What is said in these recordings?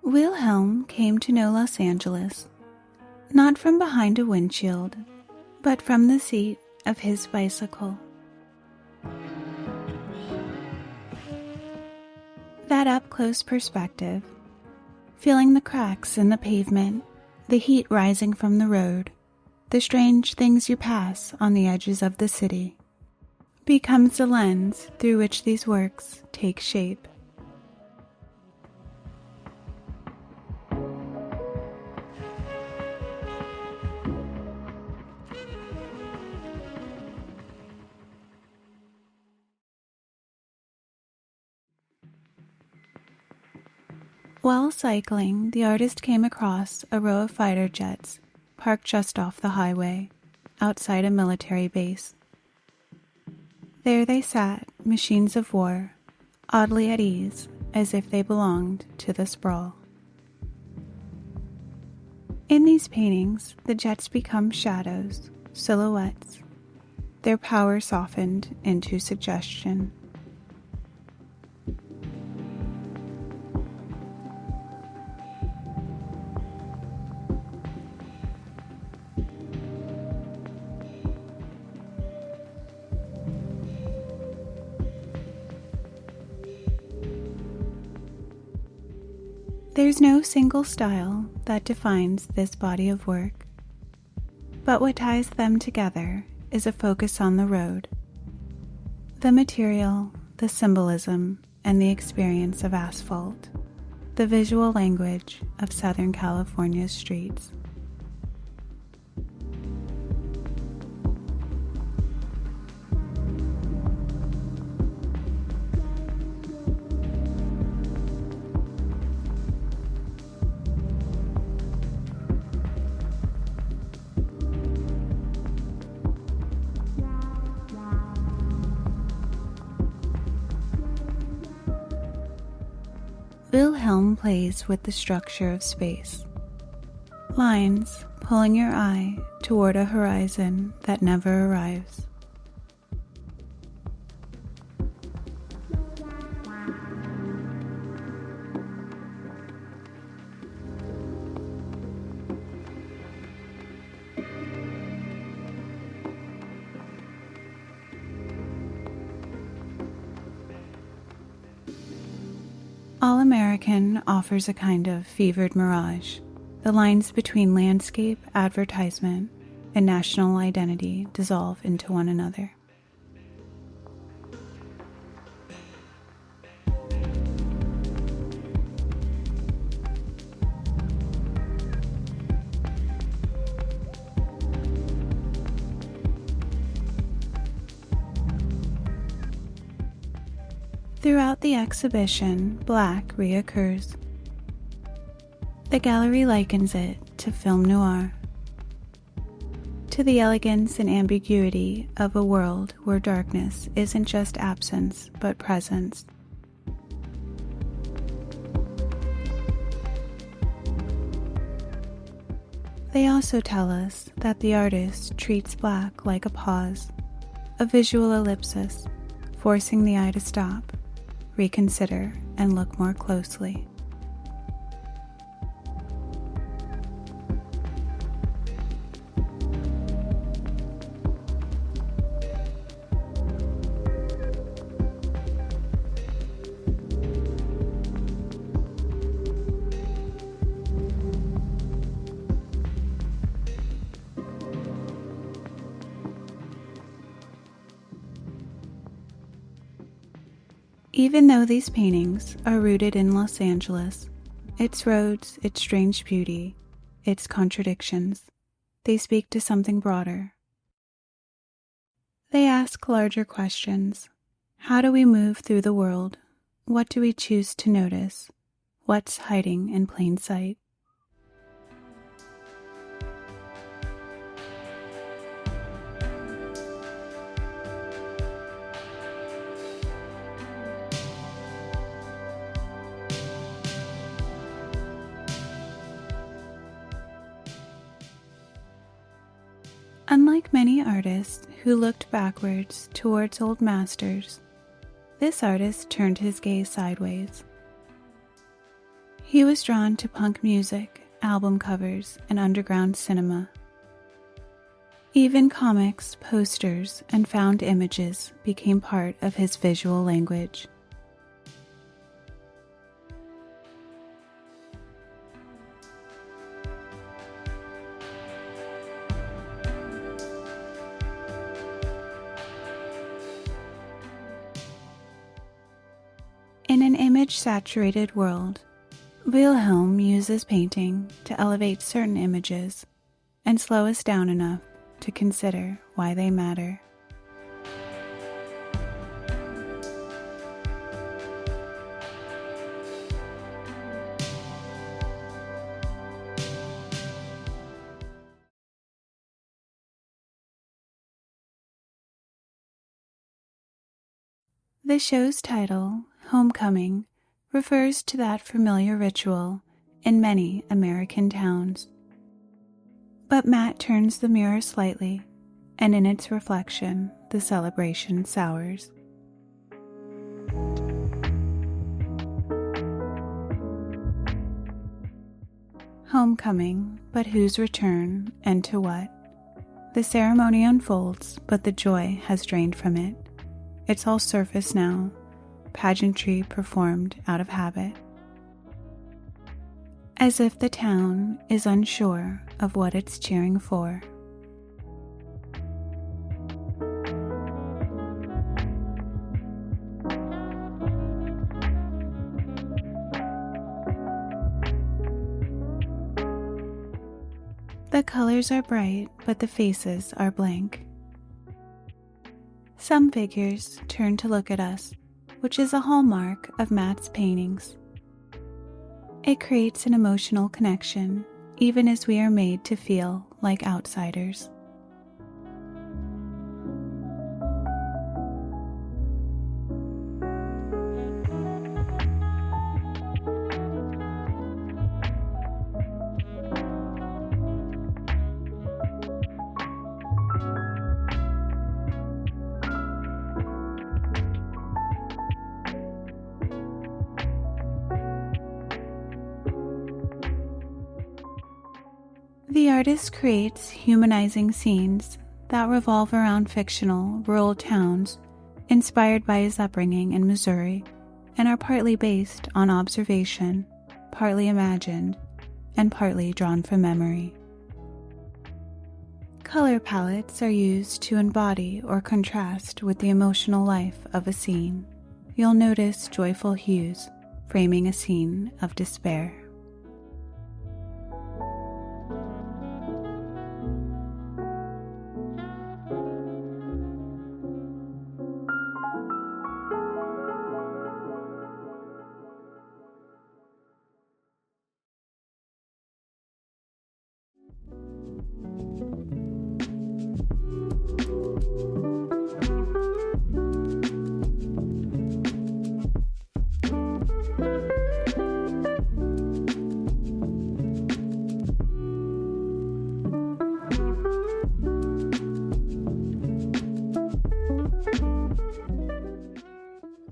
Wilhelm came to know Los Angeles, not from behind a windshield, but from the seat of his bicycle. That up-close perspective, feeling the cracks in the pavement, the heat rising from the road, the strange things you pass on the edges of the city, becomes the lens through which these works take shape. While cycling, the artist came across a row of fighter jets parked just off the highway, outside a military base. There they sat, machines of war, oddly at ease, as if they belonged to the sprawl. In these paintings, the jets become shadows, silhouettes, their power softened into suggestion. There's no single style that defines this body of work, but what ties them together is a focus on the road, the material, the symbolism, and the experience of asphalt, the visual language of Southern California's streets. Wilhelm plays with the structure of space. Lines pulling your eye toward a horizon that never arrives. All-American offers a kind of fevered mirage. The lines between landscape, advertisement, and national identity dissolve into one another. Throughout the exhibition, black reoccurs. The gallery likens it to film noir, to the elegance and ambiguity of a world where darkness isn't just absence, but presence. They also tell us that the artist treats black like a pause, a visual ellipsis, forcing the eye to stop, reconsider, and look more closely. Even though these paintings are rooted in Los Angeles, its roads, its strange beauty, its contradictions, they speak to something broader. They ask larger questions. How do we move through the world? What do we choose to notice? What's hiding in plain sight? Unlike many artists who looked backwards towards old masters, this artist turned his gaze sideways. He was drawn to punk music, album covers, and underground cinema. Even comics, posters, and found images became part of his visual language. In an image-saturated world, Wilhelm uses painting to elevate certain images and slow us down enough to consider why they matter. The show's title, Homecoming, refers to that familiar ritual in many American towns. But Matt turns the mirror slightly, and in its reflection, the celebration sours. Homecoming, but whose return, and to what? The ceremony unfolds, but the joy has drained from it. It's all surface now, pageantry performed out of habit. As if the town is unsure of what it's cheering for. The colors are bright, but the faces are blank. Some figures turn to look at us, which is a hallmark of Matt's paintings. It creates an emotional connection, even as we are made to feel like outsiders. The artist creates humanizing scenes that revolve around fictional rural towns inspired by his upbringing in Missouri and are partly based on observation, partly imagined, and partly drawn from memory. Color palettes are used to embody or contrast with the emotional life of a scene. You'll notice joyful hues framing a scene of despair.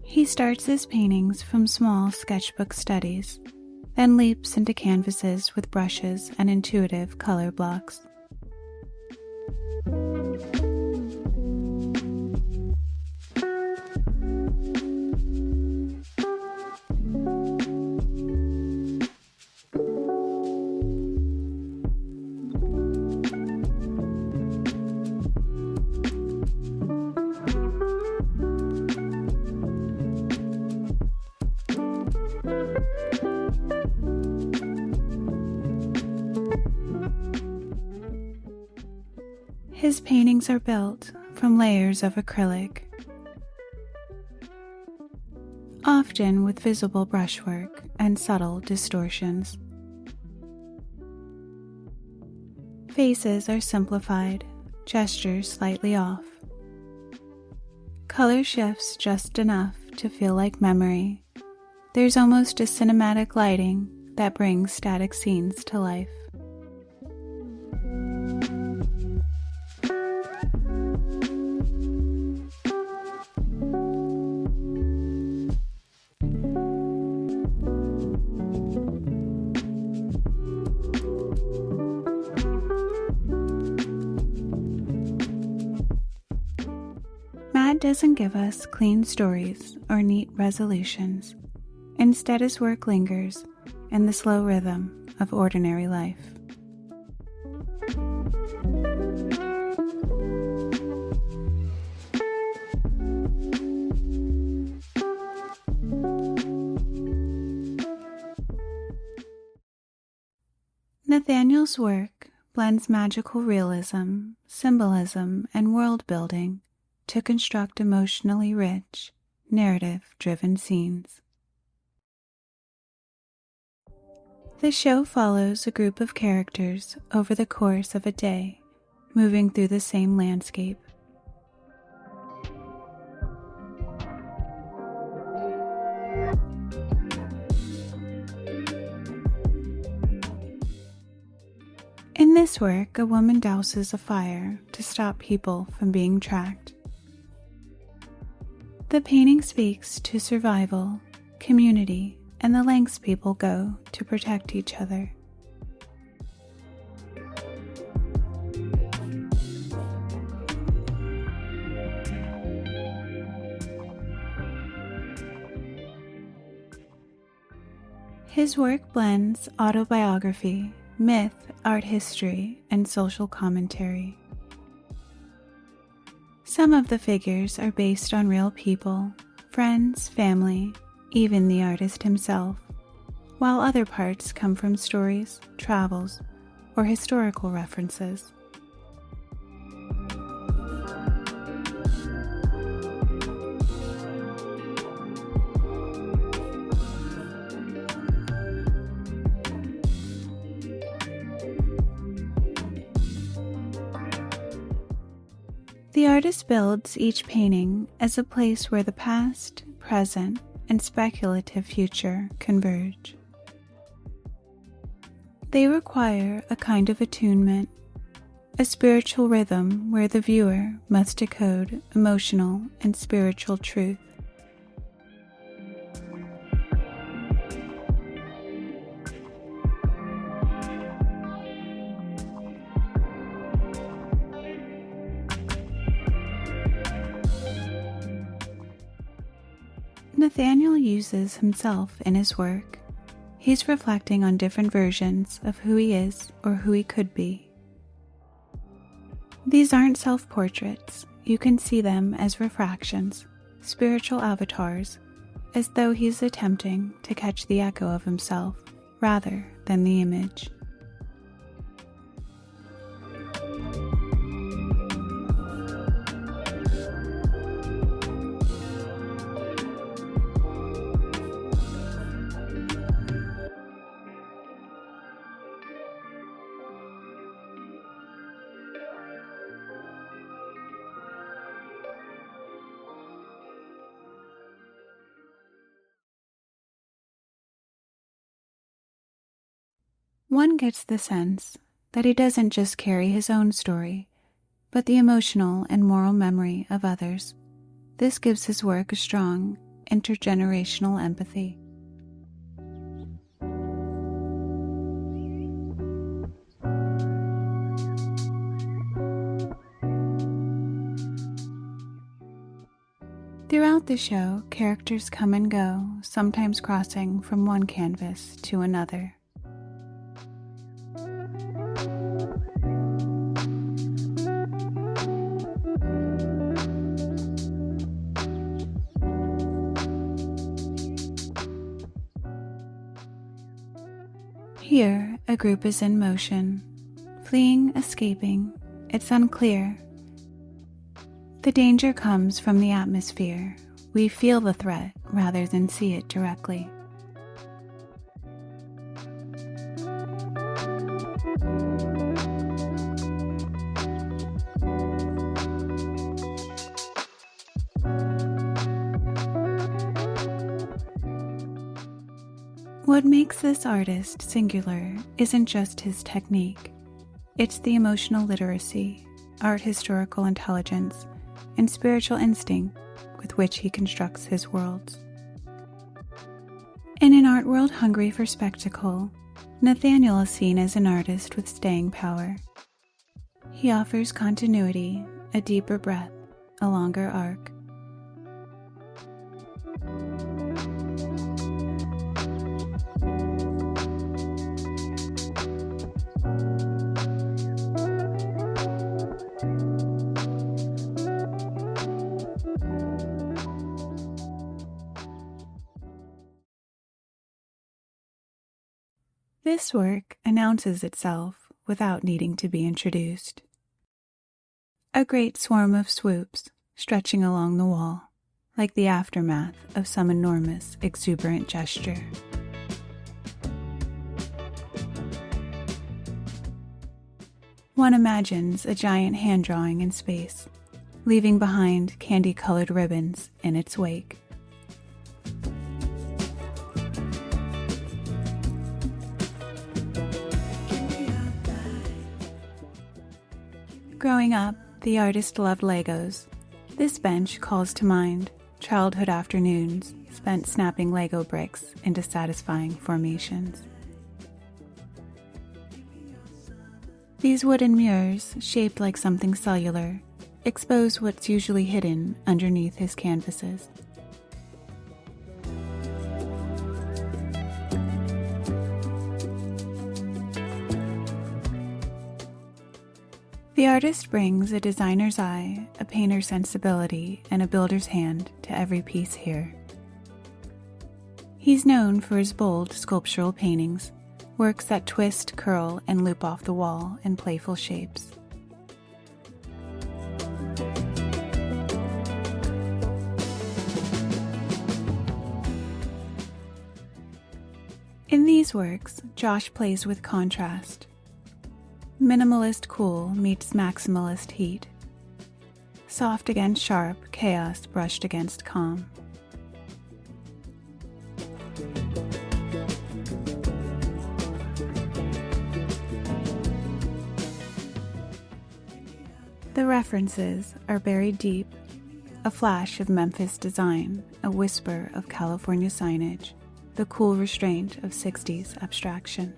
He starts his paintings from small sketchbook studies, then leaps into canvases with brushes and intuitive color blocks. His paintings are built from layers of acrylic, often with visible brushwork and subtle distortions. Faces are simplified, gestures slightly off. Color shifts just enough to feel like memory. There's almost a cinematic lighting that brings static scenes to life. doesn't give us clean stories or neat resolutions. Instead, his work lingers in the slow rhythm of ordinary life. Nathaniel's work blends magical realism, symbolism, and world-building to construct emotionally rich, narrative-driven scenes. The show follows a group of characters over the course of a day, moving through the same landscape. In this work, a woman douses a fire to stop people from being tracked. The painting speaks to survival, community, and the lengths people go to protect each other. His work blends autobiography, myth, art history, and social commentary. Some of the figures are based on real people, friends, family, even the artist himself, while other parts come from stories, travels, or historical references. The artist builds each painting as a place where the past, present, and speculative future converge. They require a kind of attunement, a spiritual rhythm where the viewer must decode emotional and spiritual truth. Nathaniel uses himself in his work. He's reflecting on different versions of who he is or who he could be. These aren't self-portraits. You can see them as refractions, spiritual avatars, as though he's attempting to catch the echo of himself rather than the image. One gets the sense that he doesn't just carry his own story, but the emotional and moral memory of others. This gives his work a strong, intergenerational empathy. Throughout the show, characters come and go, sometimes crossing from one canvas to another. Here, a group is in motion, fleeing, escaping. It's unclear. The danger comes from the atmosphere. We feel the threat rather than see it directly. What makes this artist singular isn't just his technique. It's the emotional literacy, art historical intelligence, and spiritual instinct with which he constructs his worlds. In an art world hungry for spectacle, Nathaniel is seen as an artist with staying power. He offers continuity, a deeper breadth, a longer arc, This work announces itself without needing to be introduced. A great swarm of swoops stretching along the wall, like the aftermath of some enormous, exuberant gesture. One imagines a giant hand drawing in space, leaving behind candy-colored ribbons in its wake. Growing up, the artist loved Legos. This bench calls to mind childhood afternoons spent snapping Lego bricks into satisfying formations. These wooden mirrors, shaped like something cellular, expose what's usually hidden underneath his canvases. The artist brings a designer's eye, a painter's sensibility, and a builder's hand to every piece here. He's known for his bold sculptural paintings, works that twist, curl, and loop off the wall in playful shapes. In these works, Josh plays with contrast. Minimalist cool meets maximalist heat. Soft against sharp, chaos brushed against calm. The references are buried deep, a flash of Memphis design, a whisper of California signage, the cool restraint of 60s abstraction.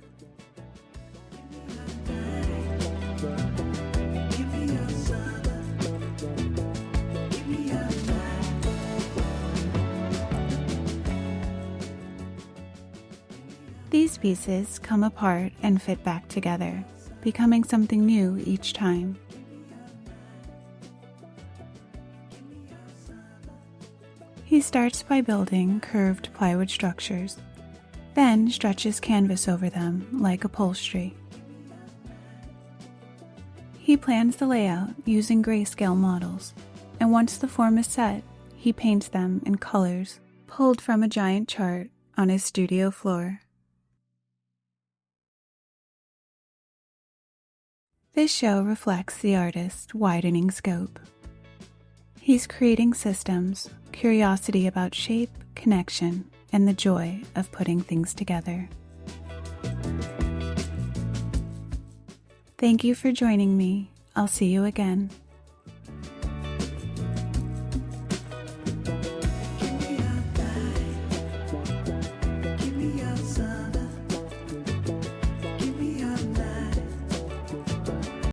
These pieces come apart and fit back together, becoming something new each time. He starts by building curved plywood structures, then stretches canvas over them like upholstery. He plans the layout using grayscale models, and once the form is set, he paints them in colors pulled from a giant chart on his studio floor. This show reflects the artist's widening scope. He's creating systems, curiosity about shape, connection, and the joy of putting things together. Thank you for joining me. I'll see you again.